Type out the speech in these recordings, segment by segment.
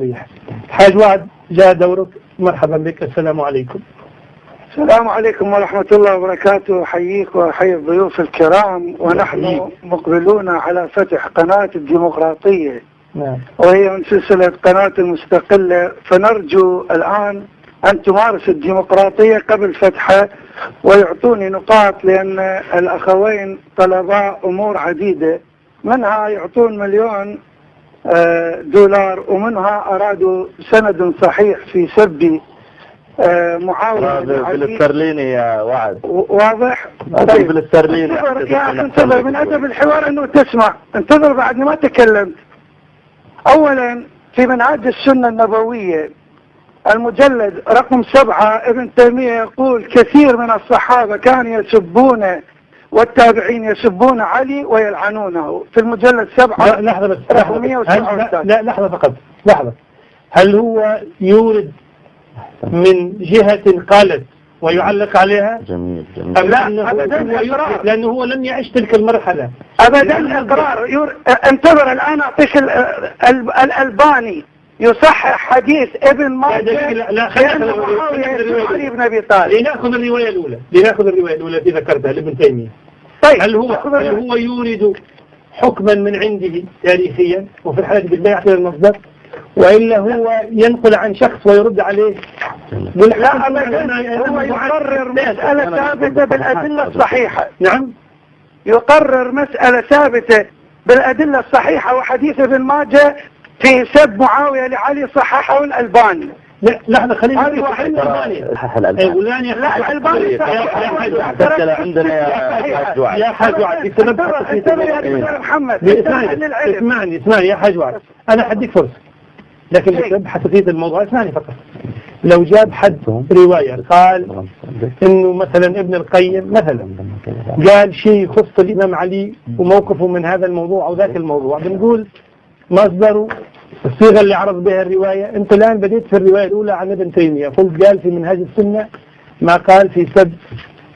صحيح. حاج وعد جاء دورك، مرحبا بك. السلام عليكم. السلام عليكم ورحمة الله وبركاته. حييك وحي الضيوف الكرام، ونحن مقبلون على فتح قناة الديمقراطية. نعم. وهي من سلسلة قناة المستقلة، فنرجو الآن أن تمارس الديمقراطية قبل فتحها ويعطوني نقاط، لأن الأخوين طلباء أمور عديدة، منها يعطون $1,000,000 ومنها أرادوا سند صحيح في سبي معاوية بالاسترليني يا وعد. واضح؟ طيب بالاسترليني يا أخي انتظر، من أدب الحوار أنه تسمع، انتظر بعدني ما تكلمت. أولا في منهاج السنة النبوية المجلد رقم 7 ابن تيمية يقول كثير من الصحابة كانوا يسبون والتابعين يسبون علي ويلعنونه، في المجلد 7. لا لحظة بس، لا لحظة فقط، لحظة. هل هو يورد من جهة قالت ويعلق عليها؟ جميل. لا أبدا، لأنه هو لم يعيش تلك المرحلة. أبدا إقرار. انتظر الآن أعطيك الألباني يصحح حديث ابن ماجه لا علي بن أبي طالب. لنأخذ الرواية الأولى التي ذكرتها لابن تيمية. طيب هل هو يورد حكما من عنده تاريخيا، وفي الحالة بالله يعطي المصدر، وإلا هو ينقل عن شخص ويرد عليه؟ لا أبدا، هو يقرر مسألة ثابتة بالأدلة الصحيحة. نعم، يقرر مسألة ثابتة بالأدلة الصحيحة، وحديث ابن ماجه في سب معاوية لعلي صححه الألباني. لا لحظة، خلينا هذه واحدة. الألباني. لا الألباني عندنا يا حاج وعد، انتبه يا دكتور محمد. اسمعني يا حاج وعد، أنا حديك فرصة، لكن بتبحث في الموضوع. اسمعني فقط. لو جاب حد رواية قال إنه مثلا ابن القيم مثلا قال شيء يخص الإمام علي وموقفه من هذا الموضوع أو ذاك الموضوع، بنقول مصدره الصيغة اللي عرض بها الرواية. أنت الآن بديت في الرواية الأولى عن ابن تيمية، قلت قال في منهاج السنة ما قال في سب،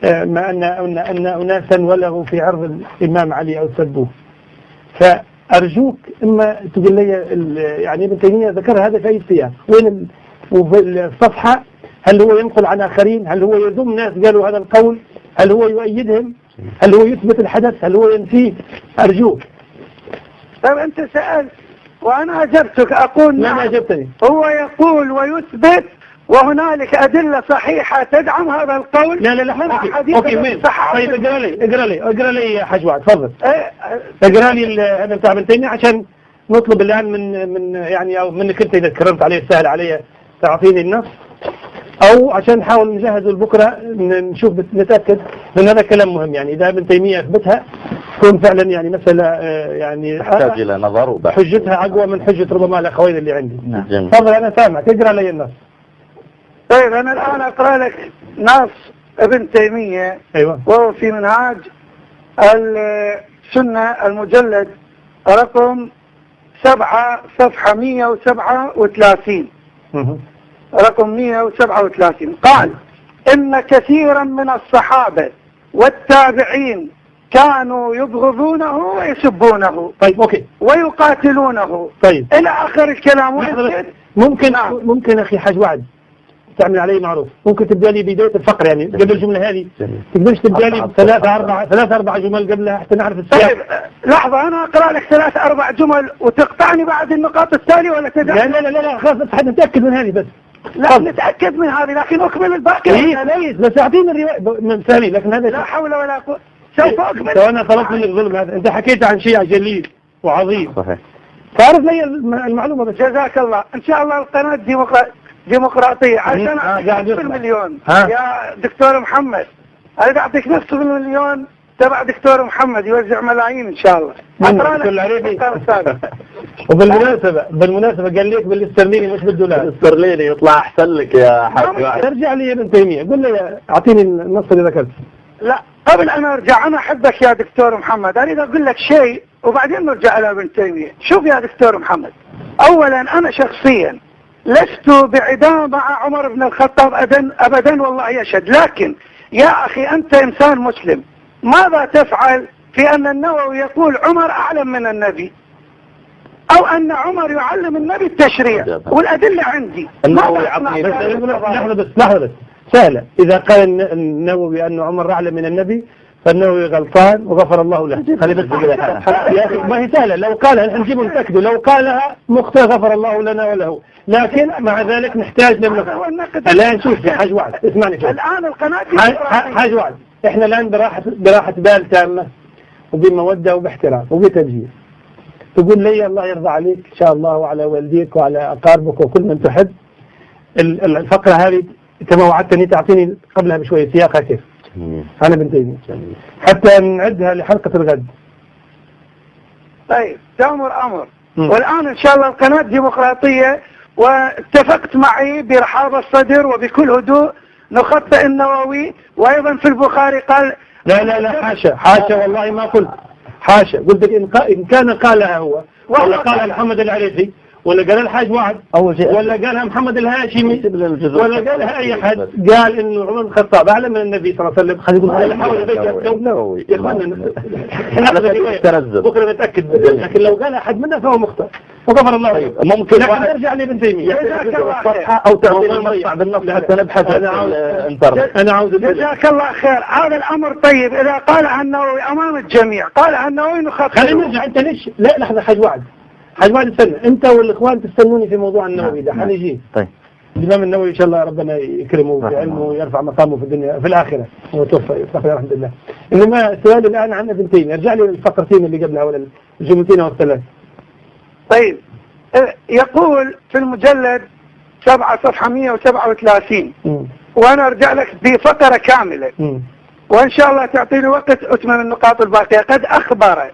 ما أن أناسا ولغوا في عرض الإمام علي أو سبوه. فأرجوك إما تقول لي يعني ابن تيمية ذكر هذا في أي سياق، وين وفي الصفحة؟ هل هو ينقل عن آخرين؟ هل هو يذم ناس قالوا هذا القول؟ هل هو يؤيدهم؟ هل هو يثبت الحدث؟ هل هو ينفيه؟ أرجوك. طيب أنت سألت وأنا أجبتك، أقول نعم. أجبتني. هو يقول ويثبت، وهنالك أدلة صحيحة تدعم هذا القول. لا أوكي مين؟ طيب اقرأ لي يا حاج وعد، تفضل. اقرأ لي هذا بتاع ابن تيمية عشان نطلب الآن من يعني أو منك أنت إذا تكرمت عليه سهل علي تعطيني النص، أو عشان نحاول نجهزه لبكرة نشوف نتأكد من هذا كلام مهم. يعني إذا ابن تيمية أثبتها تكون فعلا يعني مسألة يعني تحتاج إلى نظر وبحث، حجتها أقوى من حجة ربما الأخوين اللي عندي. تفضل أنا سامعك، اقرأ لي النص. طيب أنا الآن أقرأ لك نص ابن تيمية. أيوة. وهو في منهاج السنة المجلد رقم 7 صفحة 137. رقم 137 قال إن كثيرا من الصحابة والتابعين كانوا يبغضونه ويسبونه. طيب أوكي. ويقاتلونه. طيب إلى آخر الكلام. ممكن أخي حاج وعد تعمل علي معروف، ممكن تبدأ لي بداية الفقرة يعني قبل الجملة هذه، تقدرش تبدأ لي ثلاث أربع جمل قبلها حتى نعرف السياق. طيب لحظة، أنا أقرأ لك 3-4 جمل وتقطعني بعد النقاط التالية ولا تدع؟ لا خلاص حتى نتأكد من هذه بس. لا نتأكد من هذه لكن أكمل الباقي. ليس بس أعطينا الرواية ثاني، لكن هذا لا حول ولا قوة. سوف أكمل. أنا طلبت منك الظلم هذا، أنت حكيت عن شيء جليل وعظيم. صحيح. تعرف لي المعلومة بس. جزاك الله. إن شاء الله القناة ديمقراطية عشان أعطيك $5,000,000 يا دكتور محمد. أريد أعطيك نصف $1,000,000 تبع دكتور محمد يوزع ملايين إن شاء الله. وبالمناسبة قال لك بالاسترليني مش بالدولار. الاسترليني يطلع أحسن لك يا حاج وعد. ارجع لي ابن تيمية، قل لي أعطيني النص اللي ذكرته. لا قبل أن أرجع أنا أحبك يا دكتور محمد، أريد أقول لك شيء وبعدين نرجع إلى ابن تيمية. شوف يا دكتور محمد، أولا أنا شخصيا لست بعداء مع عمر بن الخطاب أبدا والله يشهد، لكن يا أخي أنت إنسان مسلم، ماذا تفعل في أن النووي يقول عمر أعلم من النبي؟ أو أن عمر يعلم النبي التشريع، والأدلة عندي. النووي عطني لحظة بس سهلة. إذا قال النووي أن عمر أعلم من النبي فالنووي غلطان وغفر الله له. خلي بس يا أخي ما هي سهلة. لو قالها نجيب نتأكدوا، لو قالها مخطئ غفر الله لنا وله، لكن مع ذلك نحتاج الآن شوف يا حاج وعد، اسمعني شوف. الآن القناة حاج وعد، احنا الآن براحة بال تامة وبمودة وباحترام وبتبجيل. تقول لي الله يرضى عليك إن شاء الله وعلى والديك وعلى أقاربك وكل من تحب. الفقرة هذه كما وعدتني تعطيني قبلها بشوية سياقها كيف أنا بن تيمية حتى نعدها لحلقة الغد. طيب تأمر أمر. والآن إن شاء الله القناة ديمقراطية، واتفقت معي برحاب الصدر وبكل هدوء نخطئ النووي، وأيضا في البخاري قال لا حاشا والله ما قلت حاشا. قلت لك إن كان قالها هو ولا قالها محمد العريفي ولا قال الحاج وعد ولا قالها محمد الهاشمي ولا قالها أي حد قال إنه عمر بن الخطاب أعلم من النبي صلى الله عليه وسلم. خلينا نقول يا إخواننا بكرة نتأكد، لكن لو قال أحد منا فهو مخطئ وغفر الله له. ممكن نرجع لابن تيمية أو تعطينا المقطع بالنص حتى نبحث. أنا عاوز جزاك الله خير. هذا الأمر طيب إذا قال النووي أمام الجميع، قال النووي نخطئ. خلينا نرجع. أنت ليش لا لحظة حاج وعد استنى، انت والاخوان تستنوني في موضوع النووي ده حنيجي. طيب الامام النووي ان شاء الله ربنا يكرمه في علمه ويرفع مقامه في الدنيا في الاخره وتوفى يستغفر الحمد لله. انما السؤال الان عن ابن تيميه، ارجع لي الفقرتين اللي قبلها ولا الجملتين والثلاث. طيب يقول في المجلد 7 صفحة 137 وانا ارجع لك بفقرة كاملة وان شاء الله تعطيني وقت اتمم النقاط الباقية. قد اخبر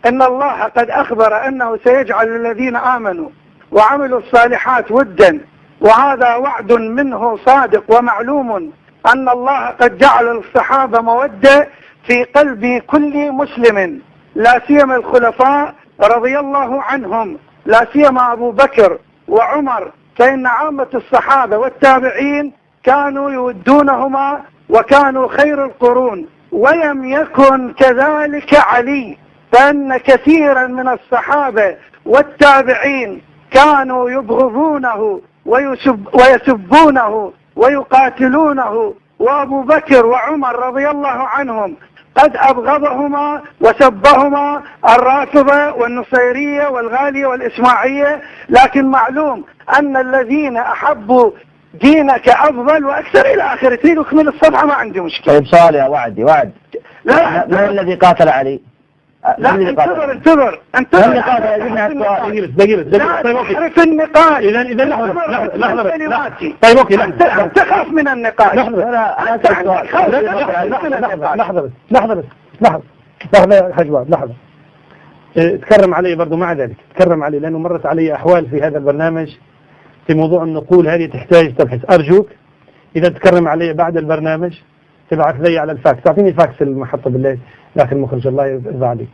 ان الله قد اخبر انه سيجعل الذين امنوا وعملوا الصالحات ودا، وهذا وعد منه صادق، ومعلوم ان الله قد جعل الصحابة مودة في قلب كل مسلم، لا سيما الخلفاء رضي الله عنهم، لا سيما ابو بكر وعمر، فان عامة الصحابة والتابعين كانوا يودونهما وكانوا خير القرون، ولم يكن كذلك علي، فأن كثيرا من الصحابة والتابعين كانوا يبغضونه ويسبونه ويقاتلونه، وأبو بكر وعمر رضي الله عنهم قد أبغضهما وسبهما الرافضة والنصيرية والغالية والإسماعيلية، لكن معلوم أن الذين أحبوا دينك أفضل وأكثر إلى آخره. تريد أكمل الصفحة ما عندي مشكلة. طيب سؤال يا وعد لا من الذي قاتل علي؟ لا انتظر اعرف النقاش. اذا لحظه طيب اوكي انت تخاف من النقاش. لحظه حجوات لحظه. تكرم علي برضو مع ذلك، تكرم علي لانه مرت علي احوال في هذا البرنامج في موضوع النقول هذه تحتاج تبحث. ارجوك اذا تكرم علي بعد البرنامج تبعث لي على الفاكس، تعطيني فاكس المحطة بالله داخل المخرج الله يرضى عليك،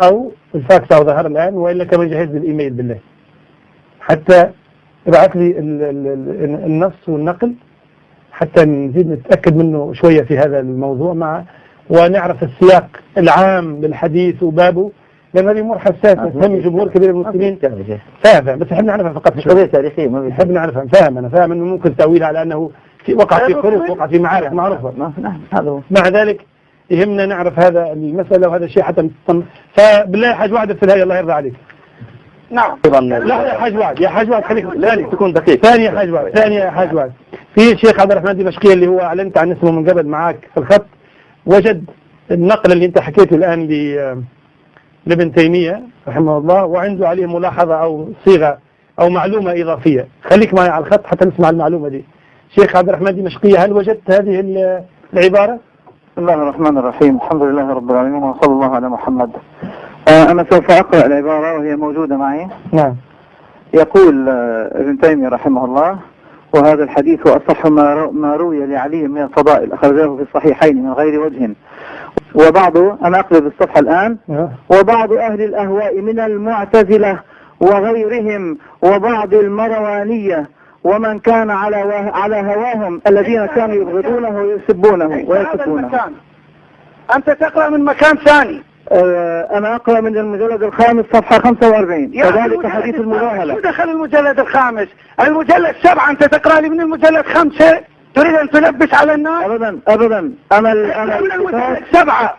أو الفاكس أو ظهر الآن، وإلا كمان جهز بالإيميل بالله حتى ابعث لي النص والنقل حتى نزيد نتأكد منه شوية في هذا الموضوع ونعرف السياق العام للحديث وبابه، لأن هذه أمور حساسة تهم جمهور كبير من المسلمين. فاهم بس نحب نعرفها فقط مش قضية تاريخية، ما نحب نعرفها. أنا فاهم إنه ممكن تأويل على أنه وقع في حروب، وقع في معارك معروفة. مع ذلك يهمنا نعرف هذا المسألة وهذا الشيء حتى نطمن. فبالله حاج وعد في الهيئة الله يرضى عليك. نعم. لا يا حاج وعد خليك تكون دقيق. ثانية يا حاج وعد في الشيخ عبد الرحمن دمشقي اللي هو أعلنت عن اسمه من قبل معاك في الخط، وجد النقل اللي انت حكيته الآن لابن تيمية رحمه الله، وعنده عليه ملاحظة أو صيغة أو معلومة إضافية. خليك معي على الخط حتى نسمع المعلومة دي. شيخ عبد الرحمن دمشقي، هل وجدت هذه العبارة؟ بسم الله الرحمن الرحيم، الحمد لله رب العالمين وصلى الله على محمد. أنا سوف أقرأ العبارة وهي موجودة معي. نعم. يقول ابن تيمية رحمه الله: وهذا الحديث أصح ما روي لعلي من الفضائل، أخرجه في الصحيحين من غير وجه. وبعض، أنا أقلب الصفحة الآن، وبعض أهل الأهواء من المعتزلة وغيرهم وبعض المروانية ومن كان على هواهم الذين كانوا يبغضونه ويسبونه ويسبونه. أنت تقرأ من مكان ثاني. أنا أقرأ من المجلد الخامس صفحة 45 كذلك حديث المباهلة. شو دخل المجلد الخامس؟ المجلد 7 أنت تقرأ لي من المجلد 5؟ تريد أن تلبس على الناس؟ أبدا أنا من المجلد 7